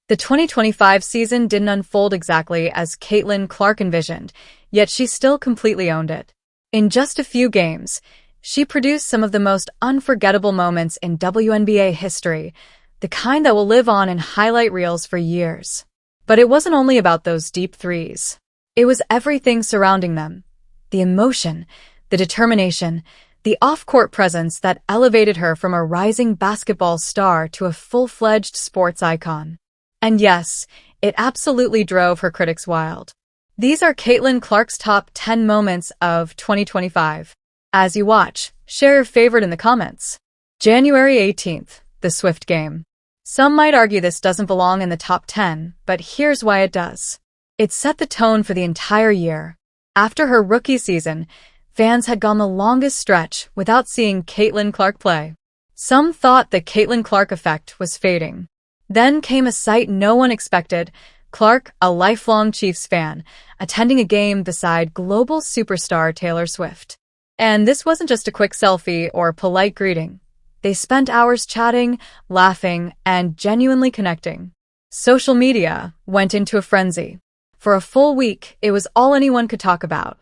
The 2025 season didn't unfold exactly as Caitlin Clark envisioned, yet she still completely owned it. In just a few games, she produced some of the most unforgettable moments in WNBA history, the kind that will live on in highlight reels for years. But it wasn't only about those deep threes. It was everything surrounding them. The emotion, the determination, the off-court presence that elevated her from a rising basketball star to a full-fledged sports icon. And yes, it absolutely drove her critics wild. These are Caitlin Clark's top 10 moments of 2025. As you watch, share your favorite in the comments. January 18th, the Swift game. Some might argue this doesn't belong in the top 10, but here's why it does. It set the tone for the entire year. After her rookie season, fans had gone the longest stretch without seeing Caitlin Clark play. Some thought the Caitlin Clark effect was fading. Then came a sight no one expected: Clark, a lifelong Chiefs fan, attending a game beside global superstar Taylor Swift. And this wasn't just a quick selfie or polite greeting. They spent hours chatting, laughing, and genuinely connecting. Social media went into a frenzy. For a full week, it was all anyone could talk about.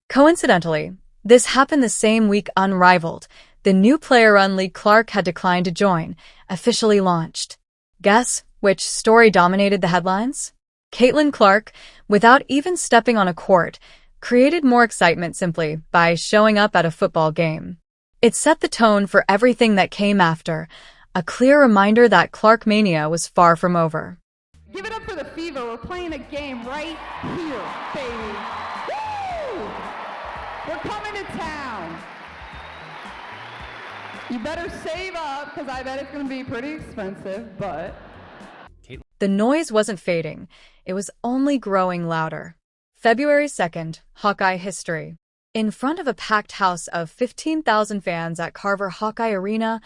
Coincidentally, this happened the same week Unrivaled, the new player-run league Clark had declined to join, officially launched. Guess which story dominated the headlines? Caitlin Clark, without even stepping on a court, created more excitement simply by showing up at a football game. It set the tone for everything that came after, a clear reminder that Clark mania was far from over. Give it up for the Fever. We're playing a game right here, baby. Woo! We're coming to town. You better save up, because I bet it's going to be pretty expensive, but... The noise wasn't fading. It was only growing louder. February 2nd, Hawkeye history. In front of a packed house of 15,000 fans at Carver Hawkeye Arena,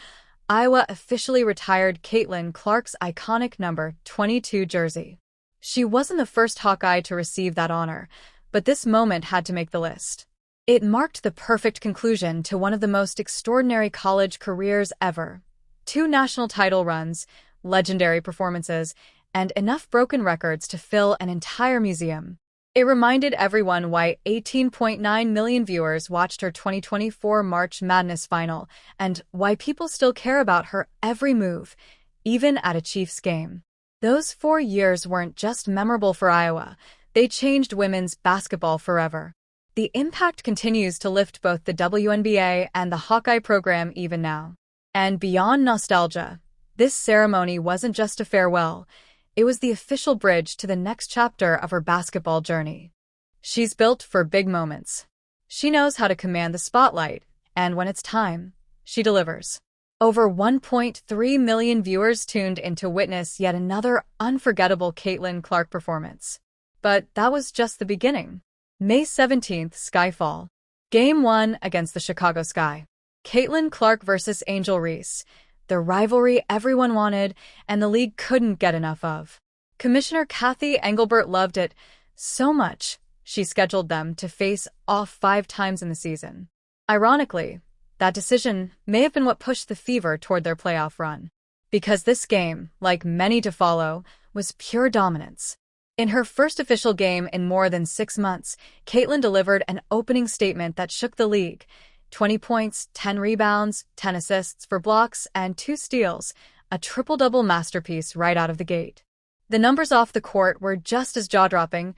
Iowa officially retired Caitlin Clark's iconic number 22 jersey. She wasn't the first Hawkeye to receive that honor, but this moment had to make the list. It marked the perfect conclusion to one of the most extraordinary college careers ever. 2 national title runs, legendary performances, and enough broken records to fill an entire museum. It reminded everyone why 18.9 million viewers watched her 2024 March Madness final, and why people still care about her every move, even at a Chiefs game. Those 4 years weren't just memorable for Iowa, they changed women's basketball forever. The impact continues to lift both the WNBA and the Hawkeye program even now. And beyond nostalgia, this ceremony wasn't just a farewell. It was the official bridge to the next chapter of her basketball journey. She's built for big moments. She knows how to command the spotlight, and when it's time, she delivers. Over 1.3 million viewers tuned in to witness yet another unforgettable Caitlin Clark performance. But that was just the beginning. May 17th, Skyfall. Game 1 against the Chicago Sky. Caitlin Clark versus Angel Reese. The rivalry everyone wanted and the league couldn't get enough of. Commissioner Kathy Engelbert loved it so much, she scheduled them to face off 5 times in the season. Ironically, that decision may have been what pushed the Fever toward their playoff run. Because this game, like many to follow, was pure dominance. In her first official game in more than 6 months, Caitlin delivered an opening statement that shook the league. 20 points, 10 rebounds, 10 assists for blocks, and 2 steals, a triple-double masterpiece right out of the gate. The numbers off the court were just as jaw-dropping: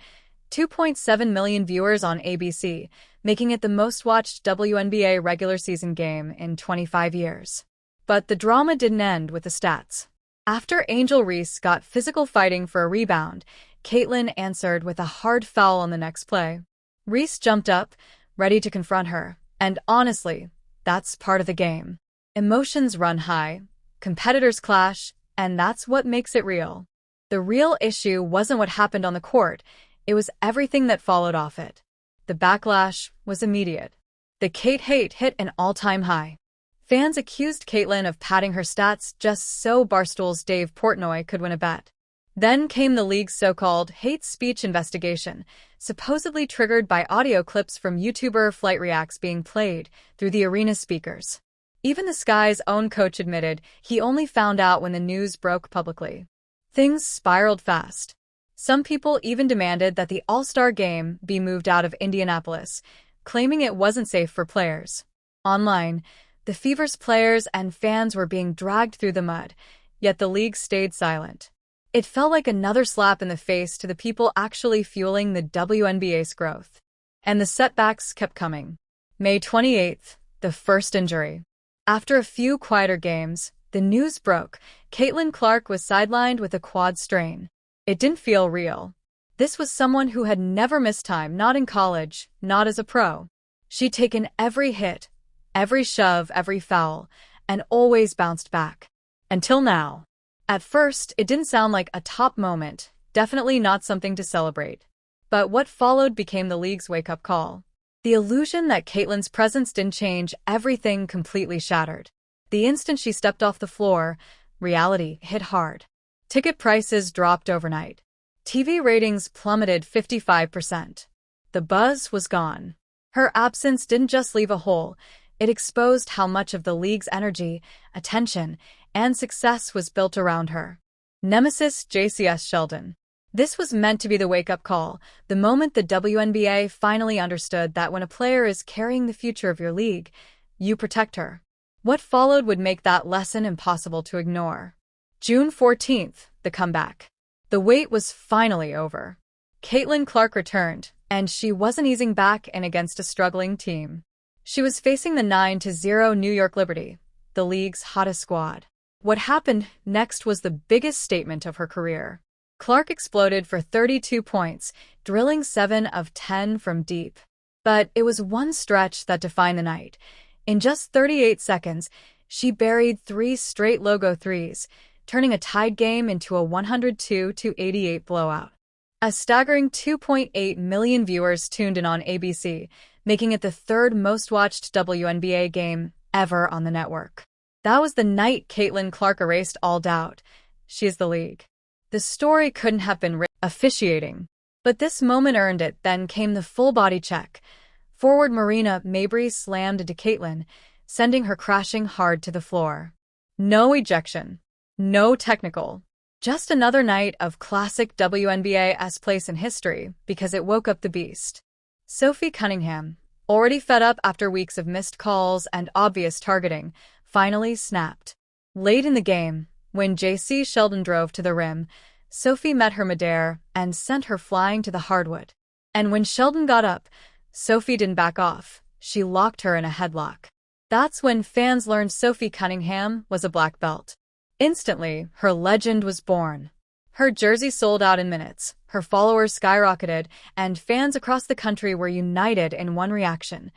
2.7 million viewers on ABC, making it the most-watched WNBA regular season game in 25 years. But the drama didn't end with the stats. After Angel Reese got physical fighting for a rebound, Caitlin answered with a hard foul on the next play. Reese jumped up, ready to confront her. And honestly, that's part of the game. Emotions run high, competitors clash, and that's what makes it real. The real issue wasn't what happened on the court, it was everything that followed off it. The backlash was immediate. The Kate hate hit an all-time high. Fans accused Caitlin of padding her stats just so Barstool's Dave Portnoy could win a bet. Then came the league's so-called hate speech investigation, supposedly triggered by audio clips from YouTuber Flight Reacts being played through the arena's speakers. Even the Sky's own coach admitted he only found out when the news broke publicly. Things spiraled fast. Some people even demanded that the All-Star game be moved out of Indianapolis, claiming it wasn't safe for players. Online, the Fever's players and fans were being dragged through the mud, yet the league stayed silent. It felt like another slap in the face to the people actually fueling the WNBA's growth. And the setbacks kept coming. May 28th, the first injury. After a few quieter games, the news broke. Caitlin Clark was sidelined with a quad strain. It didn't feel real. This was someone who had never missed time, not in college, not as a pro. She'd taken every hit, every shove, every foul, and always bounced back. Until now. At first, it didn't sound like a top moment, definitely not something to celebrate. But what followed became the league's wake-up call. The illusion that Caitlin's presence didn't change everything completely shattered. The instant she stepped off the floor, reality hit hard. Ticket prices dropped overnight. TV ratings plummeted 55%. The buzz was gone. Her absence didn't just leave a hole, it exposed how much of the league's energy, attention, and success was built around her. Nemesis JCS Sheldon. This was meant to be the wake-up call, the moment the WNBA finally understood that when a player is carrying the future of your league, you protect her. What followed would make that lesson impossible to ignore. June 14th, the comeback. The wait was finally over. Caitlin Clark returned, and she wasn't easing back in against a struggling team. She was facing the 9-0 New York Liberty, the league's hottest squad. What happened next was the biggest statement of her career. Clark exploded for 32 points, drilling 7 of 10 from deep. But it was one stretch that defined the night. In just 38 seconds, she buried 3 straight logo threes, turning a tied game into a 102-88 blowout. A staggering 2.8 million viewers tuned in on ABC, making it the third most-watched WNBA game ever on the network. That was the night Caitlin Clark erased all doubt. She's the league. The story couldn't have been written officiating. But this moment earned it. Then came the full-body check. Forward Marina Mabrey slammed into Caitlin, sending her crashing hard to the floor. No ejection. No technical. Just another night of classic WNBA's place in history because it woke up the beast. Sophie Cunningham, already fed up after weeks of missed calls and obvious targeting, finally snapped. Late in the game, when JC Sheldon drove to the rim, Sophie met her midair and sent her flying to the hardwood. And when Sheldon got up, Sophie didn't back off. She locked her in a headlock. That's when fans learned Sophie Cunningham was a black belt. Instantly, her legend was born. Her jersey sold out in minutes, her followers skyrocketed, and fans across the country were united in one reaction.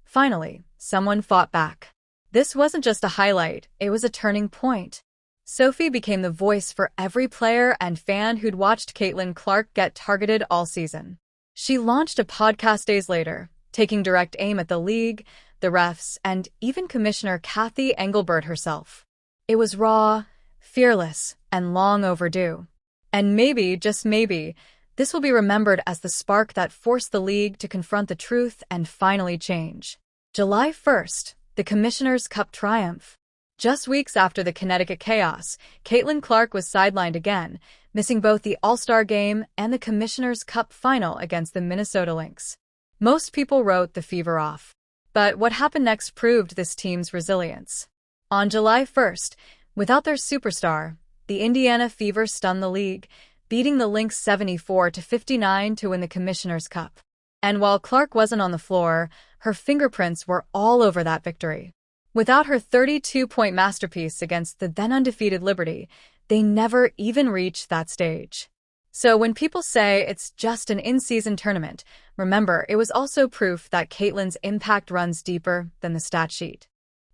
Finally, someone fought back. This wasn't just a highlight, it was a turning point. Sophie became the voice for every player and fan who'd watched Caitlin Clark get targeted all season. She launched a podcast days later, taking direct aim at the league, the refs, and even Commissioner Kathy Engelbert herself. It was raw, fearless, and long overdue. And maybe, just maybe, this will be remembered as the spark that forced the league to confront the truth and finally change. July 1st, the Commissioner's Cup triumph. Just weeks after the Connecticut chaos, Caitlin Clark was sidelined again, missing both the All-Star game and the Commissioner's Cup final against the Minnesota Lynx. Most people wrote the Fever off. But what happened next proved this team's resilience. On July 1st, without their superstar, the Indiana Fever stunned the league, beating the Lynx 74-59 to win the Commissioner's Cup. And while Clark wasn't on the floor, her fingerprints were all over that victory. Without her 32-point masterpiece against the then-undefeated Liberty, they never even reached that stage. So when people say it's just an in-season tournament, remember it was also proof that Caitlin's impact runs deeper than the stat sheet.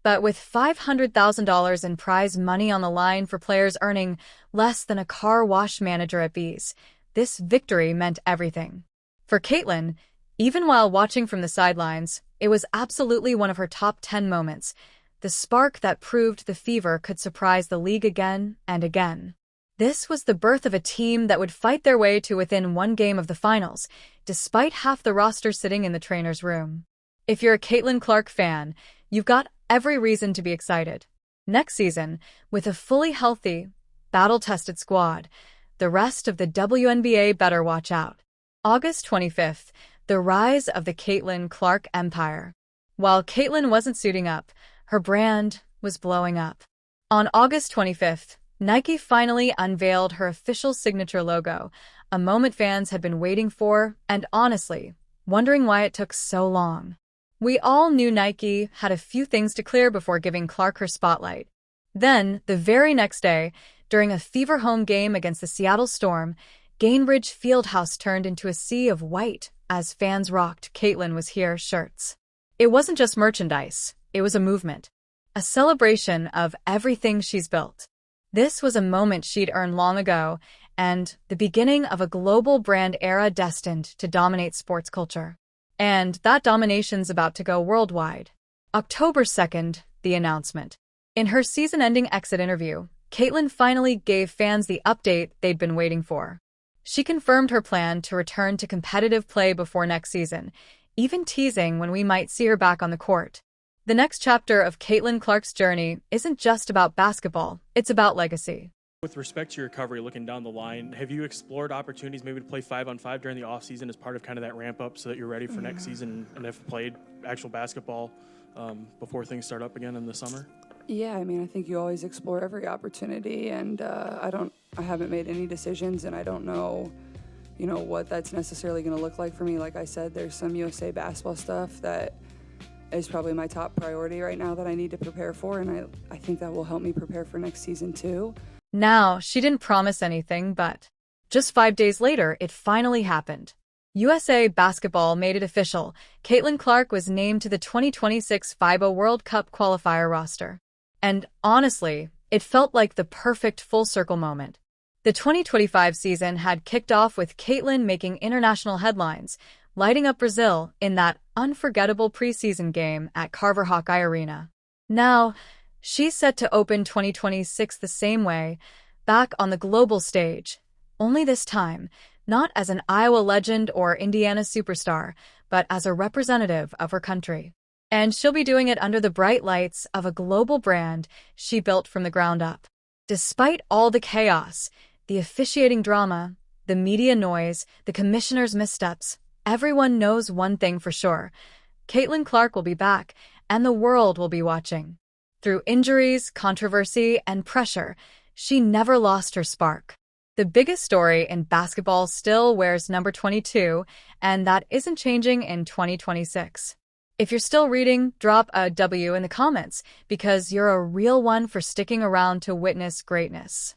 But with $500,000 in prize money on the line for players earning less than a car wash manager at Bees, this victory meant everything. For Caitlin, even while watching from the sidelines, it was absolutely one of her top 10 moments, the spark that proved the Fever could surprise the league again and again. This was the birth of a team that would fight their way to within one game of the finals, despite half the roster sitting in the trainer's room. If you're a Caitlin Clark fan, you've got every reason to be excited. Next season, with a fully healthy, battle-tested squad. The rest of the WNBA better watch out. August 25th, the rise of the Caitlin Clark empire. While Caitlin wasn't suiting up, her brand was blowing up. On August 25th, Nike finally unveiled her official signature logo, a moment fans had been waiting for and, honestly, wondering why it took so long. We all knew Nike had a few things to clear before giving Clark her spotlight. Then, the very next day, during a fever home game against the Seattle Storm, Gainbridge Fieldhouse turned into a sea of white as fans rocked "Caitlin was here" shirts. It wasn't just merchandise, it was a movement. A celebration of everything she's built. This was a moment she'd earned long ago, and the beginning of a global brand era destined to dominate sports culture. And that domination's about to go worldwide. October 2nd, the announcement. In her season-ending exit interview, Caitlin finally gave fans the update they'd been waiting for. She confirmed her plan to return to competitive play before next season, even teasing when we might see her back on the court. The next chapter of Caitlin Clark's journey isn't just about basketball, it's about legacy. With respect to your recovery, looking down the line, have you explored opportunities maybe to play 5-on-5 during the offseason as part of kind of that ramp up so that you're ready for next season and have played actual basketball before things start up again in the summer? Yeah, I mean, I think you always explore every opportunity, and I haven't made any decisions, and I don't know, what that's necessarily going to look like for me. Like I said, there's some USA basketball stuff that is probably my top priority right now that I need to prepare for, and I think that will help me prepare for next season too. Now, she didn't promise anything, but just 5 days later, it finally happened. USA Basketball made it official. Caitlin Clark was named to the 2026 FIBA World Cup qualifier roster. And honestly, it felt like the perfect full-circle moment. The 2025 season had kicked off with Caitlin making international headlines, lighting up Brazil in that unforgettable preseason game at Carver Hawkeye Arena. Now, she's set to open 2026 the same way, back on the global stage. Only this time, not as an Iowa legend or Indiana superstar, but as a representative of her country. And she'll be doing it under the bright lights of a global brand she built from the ground up. Despite all the chaos, the officiating drama, the media noise, the commissioner's missteps, everyone knows one thing for sure. Caitlin Clark will be back, and the world will be watching. Through injuries, controversy, and pressure, she never lost her spark. The biggest story in basketball still wears number 22, and that isn't changing in 2026. If you're still reading, drop a W in the comments, because you're a real one for sticking around to witness greatness.